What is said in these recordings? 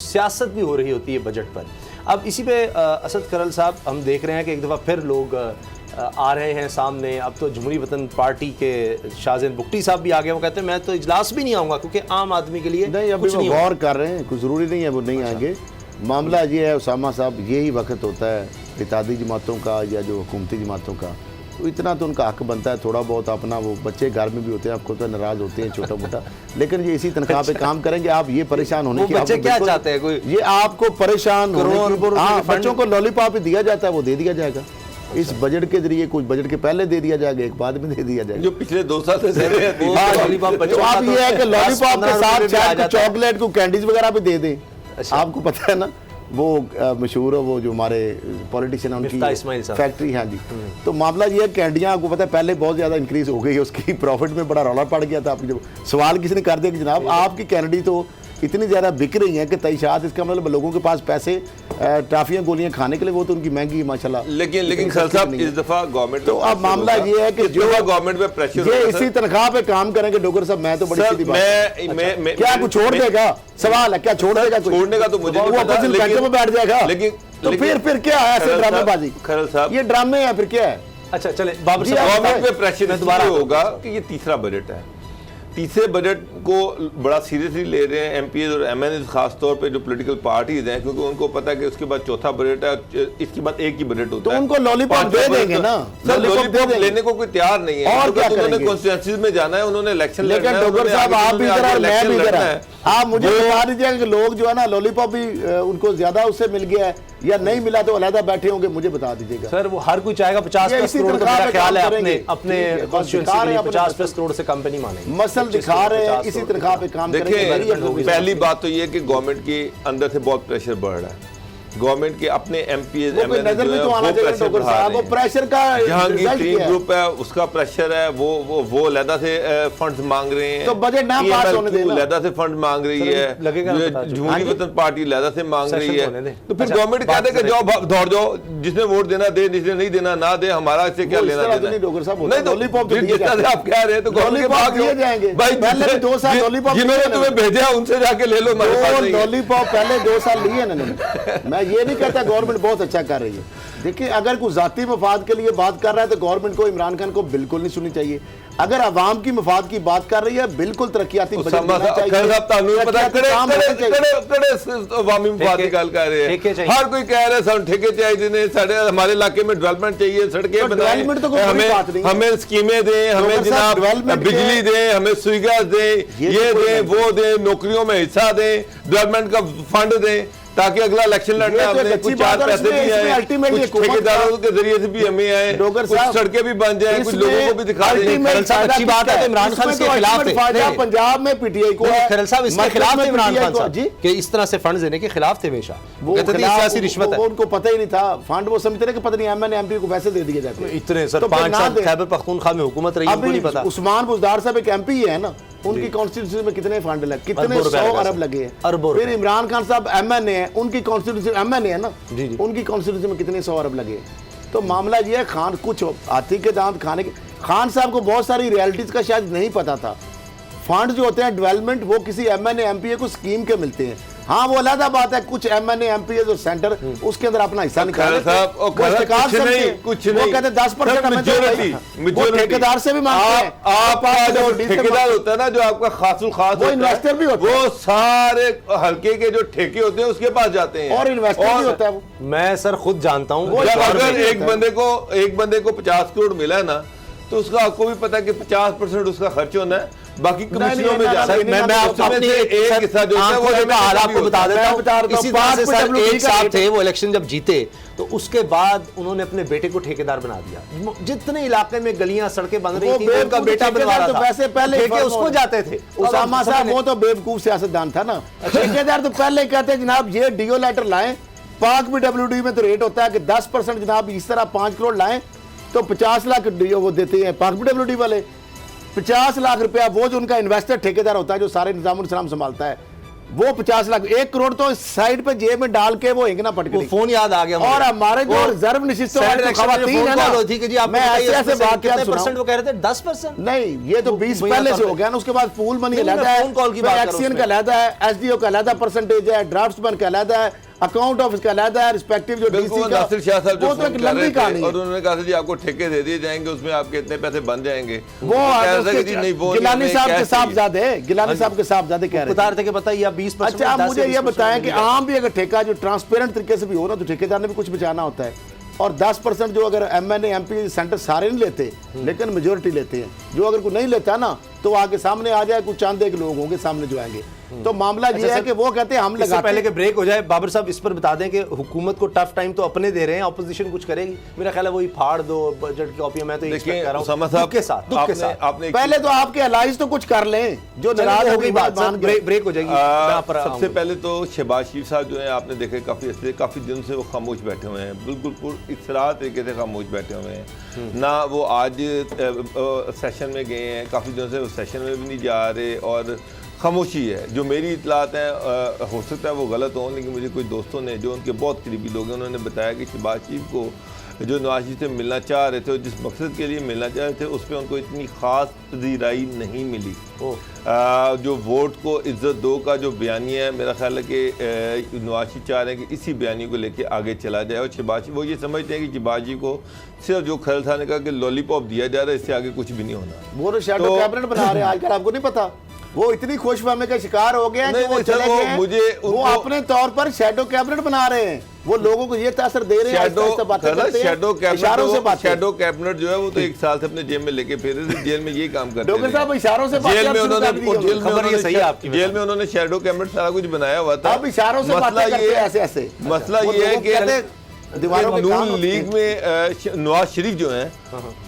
सियासत भी हो रही होती है बजट पर। अब इसी पे असद करल साहब, हम देख रहे हैं कि एक दफ़ा फिर लोग आ रहे हैं सामने। अब तो जमहूरी वतन पार्टी के शाहज़ैन बुगटी साहब भी आ गए। वो कहते हैं मैं तो इजलास भी नहीं आऊँगा क्योंकि आम आदमी के लिए नहीं, अभी वो गौर कर रहे हैं, कुछ ज़रूरी नहीं है वो नहीं आएंगे। मामला ये है उसामा साहब, यही वक्त होता है इत्तेहादी जमातों का या जो हुकूमती जमातों का, तो इतना तो उनका हक बनता है थोड़ा बहुत अपना। वो बच्चे घर में भी होते हैं, आपको तो नाराज़ होते हैं छोटा मोटा, लेकिन ये इसी तनख्वाह पे काम करेंगे। आप ये परेशान होने की बच्चे क्या चाहते हैं? कोई ये आपको परेशान बच्चों को लॉलीपॉप ही दिया जाता है, वो दे दिया जाएगा इस बजट के जरिए। कुछ बजट के पहले दे दिया जाएगा, एक बाद में दे दिया जाएगा, जो पिछले 2 साल से दे रहे हैं। तो आप ये है कि लॉलीपॉप के साथ शायद चॉकलेट को कैंडीज वगैरह भी दे दें। आपको पता है ना वो मशहूर है वो जो हमारे पॉलिटिशियन है उनकी फैक्ट्री। हाँ जी, तो मामला ये है कैंडियाँ आपको पता है पहले बहुत ज़्यादा इंक्रीज हो गई है, उसकी प्रॉफिट में बड़ा रौला पड़ गया था। आपकी जब सवाल किसी ने कर दिया कि जनाब आपकी कैंडी तो इतनी ज़्यादा बिक रही हैं कि तईशात, इसका मतलब लोगों के पास पैसे टाफियाँ गोलियाँ खाने के लिए वो तो उनकी महंगी माशाल्लाह। लेकिन खल साहब इस दफ़ा गवर्नमेंट, तो अब मामला ये है कि जो गवर्नमेंट पे प्रेशर ये इसी तनख्वाह पे काम करेंगे। डोगर साहब मैं तो बड़ी सीधी बात, मैं क्या कुछ छोड़ देगा? सवाल है क्या छोड़ देगा? छोड़ने का तो मुझे नहीं पता, लेकिन में बैठ जाएगा। लेकिन तो फिर क्या है ऐसे ड्रामेबाजी? खरल साहब ये ड्रामे है, फिर क्या है? अच्छा चले बाबर साहब, गवर्नमेंट पे प्रेशर दोबारा होगा कि ये तीसरा बजट है। तीसरे बजट को बड़ा सीरियसली ले रहे हैं एमपीज और एमएनएस, खास तौर पे जो पॉलिटिकल पार्टीज हैं, क्योंकि उनको पता है कि उसके बाद चौथा बजट है, इसके बाद एक ही बजट होता है। तो उनको लॉलीपॉप दे देंगे ना। लॉलीपॉप लेने को कोई तैयार नहीं है। और क्या उन्होंने कॉन्स्टिट्यूएंसी में जाना है, उन्होंने इलेक्शन लड़ना है। लेकिन डोगर साहब आप भी इधर और मैं भी इधर है, आप मुझे बता दीजिएगा कि लोग जो है ना लॉलीपॉप भी उनको ज्यादा उससे मिल गया है या नहीं मिला तो अलहदा बैठे होंगे, मुझे बता दीजिएगा। सर वो हर कोई चाहेगा 50+ करोड़ का, मेरा ख्याल है अपने कॉन्स्टिट्यूएंसी के लिए 50+ करोड़ से कम पे नहीं मानेंगे। मसल दिखा रहे हैं, इसी तनख्वाह पे काम करेंगे। देखिए पहली बात तो ये कि गवर्नमेंट के अंदर से बहुत प्रेशर बढ़ रहा है। गवर्नमेंट के अपने एमपीएस नजर में तो आना चाहिए डॉक्टर साहब, वो प्रेशर का जहांगीर टीम ग्रुप है उसका प्रेशर है, वो अलहदा से फंड्स मांग रहे हैं। तो बजट ना पास होने देना, अलहदा से फंड मांग रही है, जमहूरी वतन पार्टी अलहदा से मांग रही है। तो फिर गवर्नमेंट कहते हैं कि जाओ दौड़ जाओ, जिसने वोट देना दे, जिसने नहीं देना ना दे, हमारा इससे क्या लेना देना। नहीं तो लॉलीपॉप जिस तरह से आप कह रहे हैं तो लॉलीपॉप दिए जाएंगे भाई। पहले 2 साल लॉलीपॉप जिन्होंने तुम्हें भेजा उनसे जाके ले लो। लॉलीपॉप पहले 2 साल लिए ना इन्होंने। मैं ये नहीं कहता गवर्नमेंट बहुत अच्छा कर रही है। देखिए अगर कोई जाती मफाद के लिए बात कर रहा है तो गवर्नमेंट को इमरान खान को बिल्कुल नहीं सुननी चाहिए। अगर अवाम की मफाद की बात कर रही है बिल्कुल तरक्याती बजट देना चाहिए। हर कोई कह रहा है सब ठेके चाहिए, हमारे इलाके में डेवलपमेंट चाहिए, सड़कें बनाएं, हमें स्कीमें दें, हमें जनाब बिजली दें, हमें सुविधा दें, ये दें वो दें, नौकरियों में हिस्सा दें, डेवलपमेंट का फंड दें ताकि अगला इलेक्शन लड़ने हमने कुछ 4 पैसे भी आए, कुछ ठेकेदारों के जरिए से भी हमें आए, कुछ सड़कें भी बन जाए, कुछ लोगों को भी दिखा दें। अच्छी बात है इमरान खान के खिलाफ थे पंजाब में पीटीआई को, खैरल साहब इसके खिलाफ थे इमरान खान साहब कि इस तरह से फंड देने के खिलाफ थे हमेशा। वो सियासी रिश्वत है, उनको पता ही नहीं था फंड, वो समझते कि पता नहीं एमएनए एमपी को पैसे दे दिए जाते हैं इतने। सर 5 साल खैबर पख्तूनख्वा में हुकूमत रही, उनको नहीं पता। उस्मान बुज़दार साहब एक एमपी है ना, उनकी कॉन्स्टिट्यूंसी में कितने फंड लगे, कितने 100 अरब लगे हैं। फिर इमरान खान साहब एमएनए है, उनकी कॉन्स्टिट्यूंसी एमएनए है ना, उनकी कॉन्स्टिट्यूंसी में कितने 100 अरब लगे। तो मामला ये है खान कुछ हाथी के दांत खाने के। खान साहब को बहुत सारी रियलिटीज का शायद नहीं पता था। फंड जो होते हैं डेवलपमेंट वो किसी एमएनए एमपीए को स्कीम के मिलते हैं। हाँ वो अलग बात है, कुछ एमएनए एमपीए जो सेंटर उसके अंदर अपना हिस्सा निकालते कुछ नहीं कहते 10% ठेकेदार से भी मांगते हैं। आपका जो ठेकेदार होता है ना, जो आपका खासुल खास वो इन्वेस्टर भी होता है, वो सारे हल्के के जो ठेके होते हैं उसके पास जाते हैं और इन्वेस्टर भी होता है वो। मैं सर खुद जानता हूँ। अगर एक बंदे को 50 करोड़ मिला है ना तो उसका आपको भी पता है कि 50% उसका खर्च होना है, बाकी कमीशनों में जाता है। मैं अपनी एक हिस्सा जो है वो मैं हाल आपको बता देता हूं। इसी तरह से सर एक साथ थे वो इलेक्शन जब जीते तो उसके बाद उन्होंने अपने बेटे को ठेकेदार बना दिया। जितने इलाके में गलियां सड़कें बन रही थी उनका बेटा बनवा रहा था, वैसे पहले ठेके उसको जाते थे। उसामा साहब वो तो बेवकूफ सियासतदान था ना। ठेकेदार तो पहले कहते जनाब ये डीओ लेटर लाएं, पाक PWD में तो रेट होता है कि 10% जनाब इस तरह 5 करोड़ लाएं तो 50 लाख वो देते हैं पाक PWD वाले। 50 लाख रुपया वो जो उनका इन्वेस्टर ठेकेदार होता है जो सारे निजामुल इस्लाम संभालता है, वो 50 लाख 1 करोड़ तो साइड पे जेब में डाल के वो हिंगना पटक वो फोन याद आ गया मुझे। और हमारे जो रिजर्व नशिस्तों वाले जो खवातीन है ना, थी कि जी आप मैं ऐसे बात कितने क्या परसेंट वो कह रहे थे 10%। नहीं, ये तो 20 पहले से हो गया ना, उसके बाद पूल मनी अलग है, फोन कॉल की बात एक्सीएन का अलग है, एसडीओ का अलग परसेंटेज है, ड्राफ्ट्समैन का अलग है, अकाउंट ऑफिस का अलग है, रिस्पेक्टिव जो डीसी का, नासिर शाह साहब वो तो एक लंबी कहानी है। और उन्होंने कहा था जी आपको ठेके दे दिए जाएंगे, उसमें आपके इतने पैसे बन जाएंगे। वो गिलानी साहब के साहबजादे, गिलानी साहब के साहबजादे कह रहे बता रहे थे कि बताइए आप 20%। अच्छा, आप मुझे ये बताएं कि आम भी अगर ठेका जो ट्रांसपेरेंट तरीके से भी हो ना, तो ठेकेदार ने भी कुछ बचाना होता है। और 10% जो अगर एमएनए एमपी सेंटर सारे नहीं लेते, लेकिन मेजोरिटी लेते हैं, जो अगर कोई नहीं लेता ना तो आगे सामने आ जाए, कुछ चांदे के लोग होंगे सामने जो आएंगे। तो मामला ये है कि वो कहते हैं हम लगाते। पहले के ब्रेक हो जाए, बाबर साहब इस पर बता दें कि हुकूमत को टफ टाइम तो अपने दे रहे हैं, ऑपोजिशन कुछ करेगी? मेरा ख्याल है वही फाड़ दो बजट की कॉपी। मैं तो देखिए दुख के साथ पहले तो आपके अलाइज तो कुछ कर लें, जो नाराज हो गई बात ब्रेक हो जाएगी। सबसे पहले तो शहबाज शरीफ साहब जो है आपने देखे काफी दिन से वो खामोश बैठे हुए हैं, बिल्कुल इस तरीके से खामोश बैठे हुए हैं ना। वो आज सेशन में गए हैं, काफी दिनों से वो सेशन में भी नहीं जा रहे और खामोशी है। जो मेरी इतलात हैं, हो सकता है वो गलत हों, लेकिन मुझे कुछ दोस्तों ने जो उनके बहुत करीबी लोग हैं उन्होंने बताया कि शहबाज शरीफ को जो नवाज शरीफ से मिलना चाह रहे थे और जिस मकसद के लिए मिलना चाह रहे थे उस पर उनको इतनी ख़ास पजीराई नहीं मिली। जो वोट को इज्जत दो का जो बयानिया है, मेरा ख्याल है कि नवाज शरीफ चाह रहे हैं कि इसी बयानी को लेके आगे चला जाए। और शहबाज वो ये समझते हैं कि शहबाज जी को सिर्फ जो खैर था ने कहा कि लॉलीपॉप दिया जा रहा है, इससे आगे कुछ भी नहीं होना। वो तो शैडो कैबिनेट बना रहे हैं आजकल, आपको नहीं पता? वो इतनी खुशफहमी का शिकार हो गए हैं कि वो चले गए हैं। वो अपने तौर पर शैडो कैबिनेट बना रहे हैं, वो लोगों को ये तासर दे रहे हैं। शैडो कैबिनेट जो है वो तो 1 साल से अपने जेल में लेके फिर जेल में यही काम करते हैं। साहब इशारों से जेल में उन्होंने शैडो कैबिनेट सारा कुछ बनाया हुआ था। अब इशारों से मसला ये है कि नून लीग में नवाज शरीफ जो हैं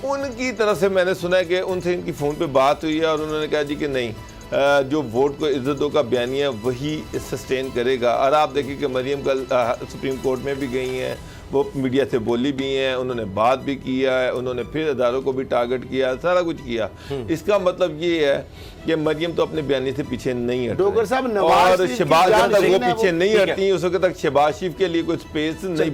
उनकी तरफ से मैंने सुना है कि उनसे इनकी फ़ोन पे बात हुई है और उन्होंने कहा जी कि नहीं, जो वोट को इज्जत दो का बयानिया वही सस्टेन करेगा। और आप देखिए कि मरियम कल सुप्रीम कोर्ट में भी गई हैं, वो मीडिया से बोली भी हैं, उन्होंने बात भी किया है, उन्होंने फिर अदारों को भी टारगेट किया, सारा कुछ किया। इसका मतलब ये है कि मरियम तो अपने बयानी से पीछे नहीं हट डॉक्टर साहब, और शहबाज जब तक वो पीछे नहीं हटती उस वक्त तक शहबाज शरीफ के लिए कोई स्पेस नहीं।